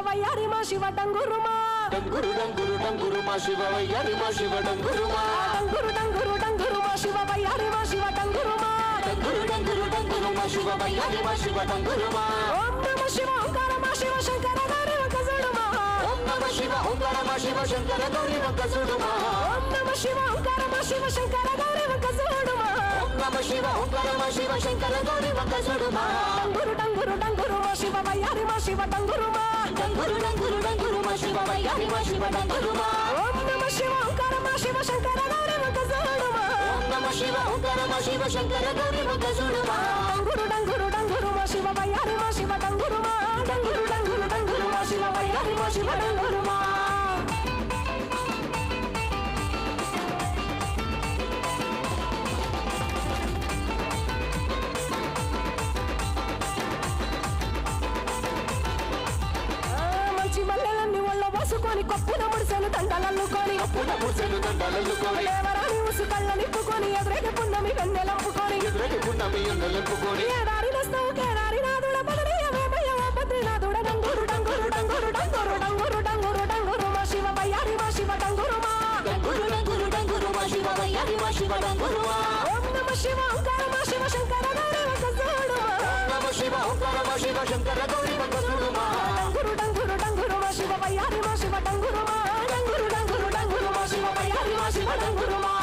వయ్యారి మా శివ డంగురుమా డంగురు డంగురు డంగురు మా శివ వయ్యారి మా శివ డంగురుమా డంగురు డంగురు డంగురు మా శివ వయ్యారి మా శివ డంగురుమా డంగురు డంగురు డంగురు మా శివ వయ్యారి మా శివ డంగురుమా ఓం నమ శివ ఓంకార మా శివ శంకర గౌరీ వంకసుడుమా ఓం నమ శివ ఓంకార మా శివ శంకర గౌరీ వంకసుడుమా ఓం నమ శివ ఓంకార మా శివ శంకర గౌరీ వంకసుడుమా ఓం నమ శివ ఓంకార మా శివ శంకర గౌరీ వంకసుడుమా డంగురు డంగురు డంగురు మా శివ వయ్యారి మా శివ డంగురుమా డంగురు డంగురు డంగురు మా శివ వయ్యారి మా శివ డంగురుమా ఓం నమ శివ ఓంకార మా శివ శంకర గౌరీ వంకసుడుమా ఓం నమ శివ ఓంకార మా శివ శంకర గౌరీ వంకసుడుమా డంగురు డంగురు డంగురు మా శివ వయ్యారి మా శివ డంగురుమా డంగురు డంగురు డంగురు మా శివ వయ్యారి మా శివ డంగురుమా మంచి మల్లెలన్నీ ఒళ్ళ పోసుకొని కొప్పున ముడిసెను దండలల్లుకొని అప్పుడ ముసెను దండలల్లుకొని దేవరాని ఉసుకళ్ళ నిప్పుకొని ఎదురేగి పున్నమి వెన్నెలంపుకొని ఎదురేగి పున్నమి ఎండలంపుకొని ఏడారి నస్తవు కేడారి నాదుడ బదనీయమేమయ్య ఓ బద్రీనాథుడ డంగురు డంగురు డంగురు డంగురు డంగురు డంగురు డంగురు మా శివ వయ్యారి మా శివ డంగురుమా డంగురు డంగురు డంగురు మా శివ వయ్యారి మా శివ డంగురుమా ఓం నమ శివ ఓంకార మా శివ శంకర గౌరీ వంకసుడుమా ఓం నమ శివ ఓంకార మా శివ శంకర గౌరీ వంకసుడుమా డంగురు డంగురు డంగురు మా శివ వయ్యారి మా శివ డంగురుమా డంగురు డంగురు డంగురు మా శివ వయ్యారి మా శివ డంగురుమా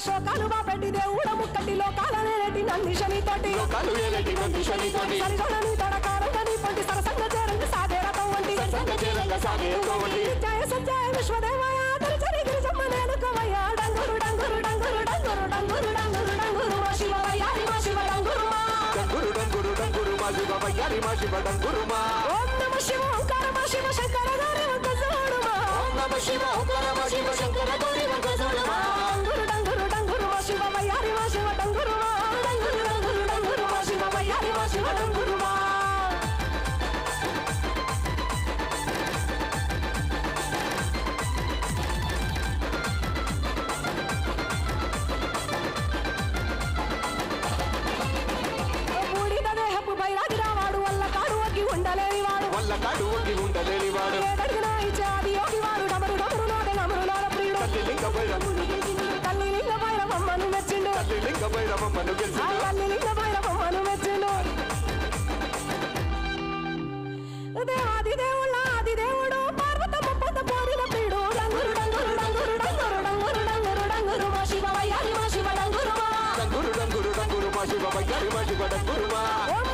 శోకాలు బాపెట్టి దేవుడ ముక్కటి లోకాలనేటి నంది శనితోటి లోకాలు ఏలటి నంది శనితోటి సరిజోడని తొడకారంగని పొంటి సరసంగ చేరంగ సాగే రథం వంటి సంగ చేరంగ సాగే వంటి జయ సత్యాయ విశ్వదేవాయ దరిచరి గిరిజమ్మ నేనుకవయ్య డంగురు డంగురు డంగురు డంగురు డంగురు డంగురు డంగురు మా శివ వయ్యారి మా శివ డంగురుమా డంగురు డంగురు డంగురు మా శివ వయ్యారి మా శివ డంగురుమా ఓం నమ శివ ఓంకార మా శివ శంకర గౌరీ వంకసుడుమా ఓం నమ శివ ఓంకార మా శివ శంకర గౌరీ వంకసుడుమా డంగురు డంగురు డంగురు మా శివ వయ్యారి మా శివ డంగురుమా డంగురు డంగురు డంగురు మా శివ వయ్యారి మా శివ డంగురుమా బూడిద దేహపు బైరాగి రావాడు వల్ల కాడు వగ్గి ఉండలేని వాడు వల్ల కాడు ఒగ్గి ఉండలేని వాడు ఏదడిగినా ఇచ్చే ఆది యోగి వాడు డమరు డమరు నాదే నమరులాల ప్రియుడు తల్లి లింగ భైరవమ్మను తల్లి లింగ భైరవమ్మను మెచ్చిండు తల్లి లింగ భైరవమ్మను ఆ గెలిచిండు తల్లి లింగ భైరవమ్మను మెచ్చిండు ఆది దేవుళ్ళ ఆది దేవుడు పార్వతమ్మ పొంద పోరిన ప్రియుడు డంగురు డంగురు డంగురు డంగురు డంగురు డంగురు డంగురు మా శివ వయ్యారి మా శివ డంగురుమా డంగురు డంగురు డంగురు మా శివ వయ్యారి మా శివ డంగురుమా ఓం